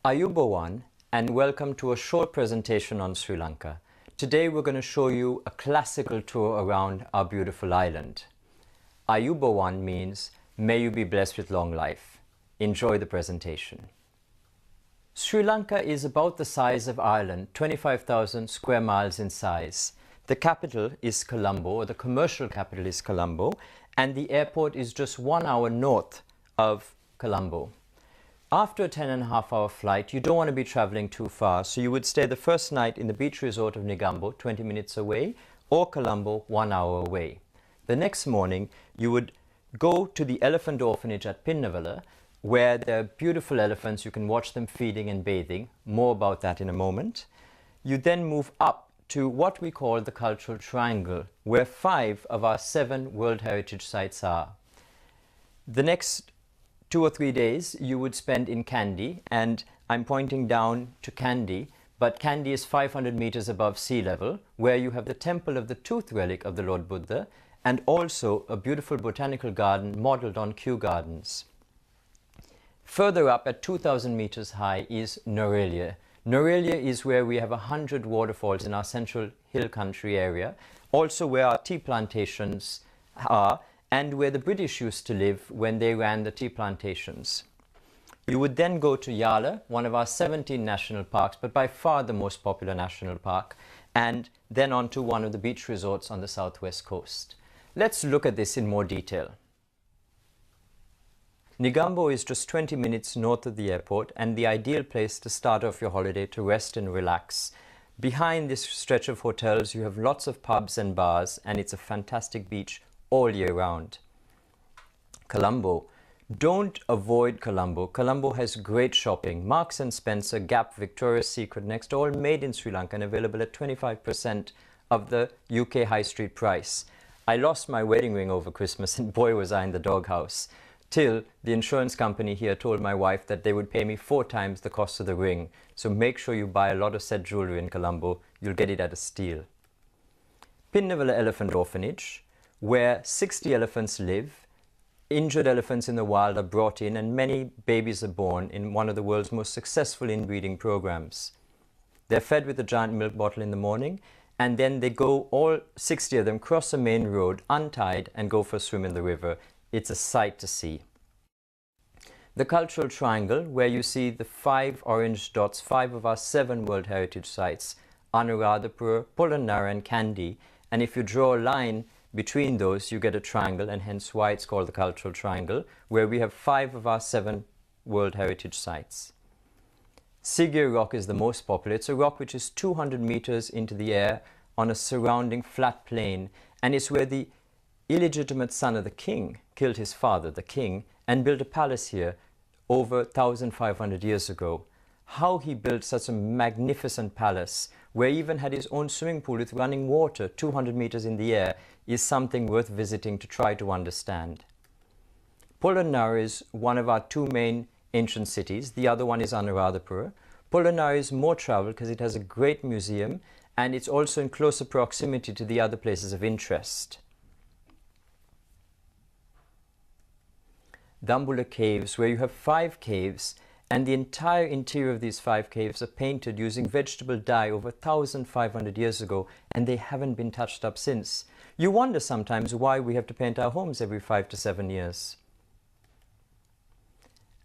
Ayubowan, and welcome to a short presentation on Sri Lanka. Today we're going to show you a classical tour around our beautiful island. Ayubowan means, may you be blessed with long life. Enjoy the presentation. Sri Lanka is about the size of Ireland, 25,000 square miles in size. The capital is Colombo, or the commercial capital is Colombo, and the airport is just 1 hour north of Colombo. After a 10.5-hour flight, you don't want to be traveling too far, so you would stay the first night in the beach resort of Negombo, 20 minutes away, or Colombo, 1 hour away. The next morning, you would go to the elephant orphanage at Pinnavala, where there are beautiful elephants. You can watch them feeding and bathing. More about that in a moment. You then move up to what we call the Cultural Triangle, where 5 of our 7 World Heritage Sites are. The next 2 or 3 days you would spend in Kandy, and I'm pointing down to Kandy, but Kandy is 500 meters above sea level, where you have the temple of the tooth relic of the Lord Buddha, and also a beautiful botanical garden modeled on Kew Gardens. Further up at 2,000 meters high is Norelia. Norelia is where we have 100 waterfalls in our central hill country area, also where our tea plantations are, and where the British used to live when they ran the tea plantations. You would then go to Yala, one of our 17 national parks, but by far the most popular national park, and then on to one of the beach resorts on the southwest coast. Let's look at this in more detail. Negombo is just 20 minutes north of the airport and the ideal place to start off your holiday to rest and relax. Behind this stretch of hotels, you have lots of pubs and bars, and it's a fantastic beach all year round. Colombo. Don't avoid Colombo. Colombo has great shopping. Marks and Spencer, Gap, Victoria's Secret, Next, all made in Sri Lanka and available at 25% of the UK high street price. I lost my wedding ring over Christmas, and boy was I in the doghouse. Till the insurance company here told my wife that they would pay me 4 times the cost of the ring. So make sure you buy a lot of said jewelry in Colombo. You'll get it at a steal. Pinnavala Elephant Orphanage, where 60 elephants live. Injured elephants in the wild are brought in, and many babies are born in one of the world's most successful inbreeding programs. They're fed with a giant milk bottle in the morning, and then they go, all 60 of them, cross a main road untied and go for a swim in the river. It's a sight to see. The Cultural Triangle, where you see the 5 orange dots, 5 of our 7 World Heritage Sites, Anuradhapura, Polonnaruwa and Kandy, and if you draw a line between those, you get a triangle, and hence why it's called the Cultural Triangle, where we have 5 of our 7 World Heritage Sites. Sigir Rock is the most popular. It's a rock which is 200 meters into the air on a surrounding flat plain, and it's where the illegitimate son of the king killed his father, the king, and built a palace here over 1,500 years ago. How he built such a magnificent palace, where he even had his own swimming pool with running water 200 meters in the air, is something worth visiting to try to understand. Polonnaruwa is one of our 2 main ancient cities. The other one is Anuradhapura. Polonnaruwa is more traveled because it has a great museum, and it's also in closer proximity to the other places of interest. Dambula Caves, where you have 5 caves, and the entire interior of these 5 caves are painted using vegetable dye over 1,500 years ago, and they haven't been touched up since. You wonder sometimes why we have to paint our homes every 5 to 7 years.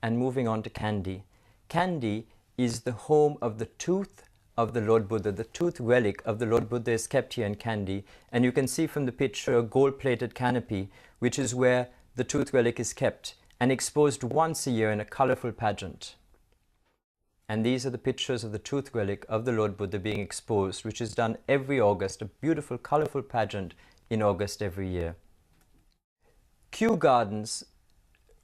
And moving on to Kandy. Kandy is the home of the tooth of the Lord Buddha. The tooth relic of the Lord Buddha is kept here in Kandy, and you can see from the picture a gold-plated canopy, which is where the tooth relic is kept and exposed once a year in a colorful pageant. And these are the pictures of the tooth relic of the Lord Buddha being exposed, which is done every August, a beautiful colorful pageant in August every year. Kew Gardens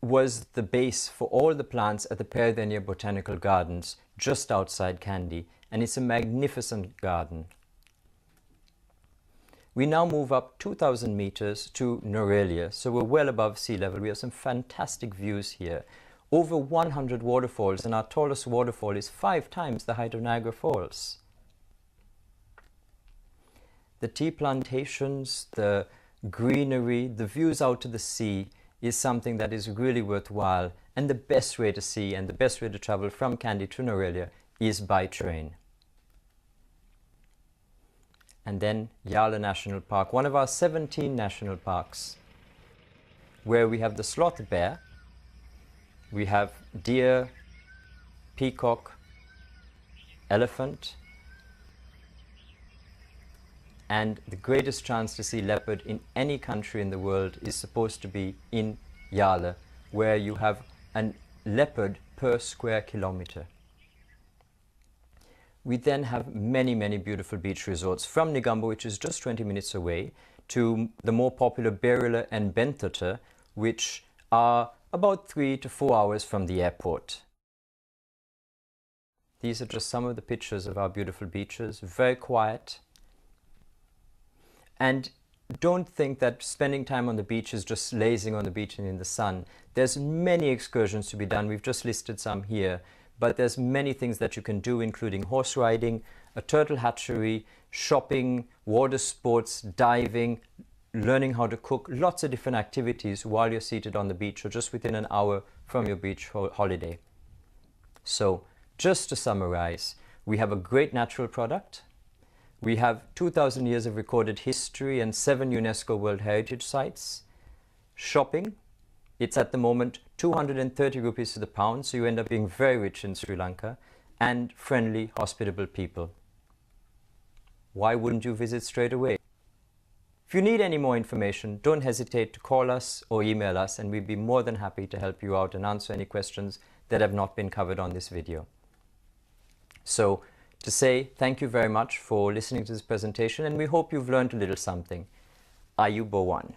was the base for all the plants at the Peradeniya Botanical Gardens just outside Kandy, and it's a magnificent garden. We now move up 2,000 meters to Norelia, so we're well above sea level. We have some fantastic views here. Over 100 waterfalls, and our tallest waterfall is 5 times the height of Niagara Falls. The tea plantations, the greenery, the views out to the sea is something that is really worthwhile, and the best way to see and the best way to travel from Kandy to Norelia is by train. And then Yala National Park, one of our 17 national parks, where we have the sloth bear, we have deer, peacock, elephant, and the greatest chance to see leopard in any country in the world is supposed to be in Yala, where you have a leopard per square kilometer. We then have many, many beautiful beach resorts from Negombo, which is just 20 minutes away, to the more popular Berila and Bentota, which are about 3 to 4 hours from the airport. These are just some of the pictures of our beautiful beaches, very quiet. And don't think that spending time on the beach is just lazing on the beach and in the sun. There's many excursions to be done. We've just listed some here. But there's many things that you can do, including horse riding, a turtle hatchery, shopping, water sports, diving, learning how to cook, lots of different activities while you're seated on the beach or just within an hour from your beach holiday. So just to summarize, we have a great natural product. We have 2,000 years of recorded history and 7 UNESCO World Heritage Sites. Shopping, it's at the moment 230 rupees to the pound, so you end up being very rich in Sri Lanka, and friendly, hospitable people. Why wouldn't you visit straight away? If you need any more information, don't hesitate to call us or email us, and we'd be more than happy to help you out and answer any questions that have not been covered on this video. So, to say thank you very much for listening to this presentation, and we hope you've learned a little something. Ayubowan.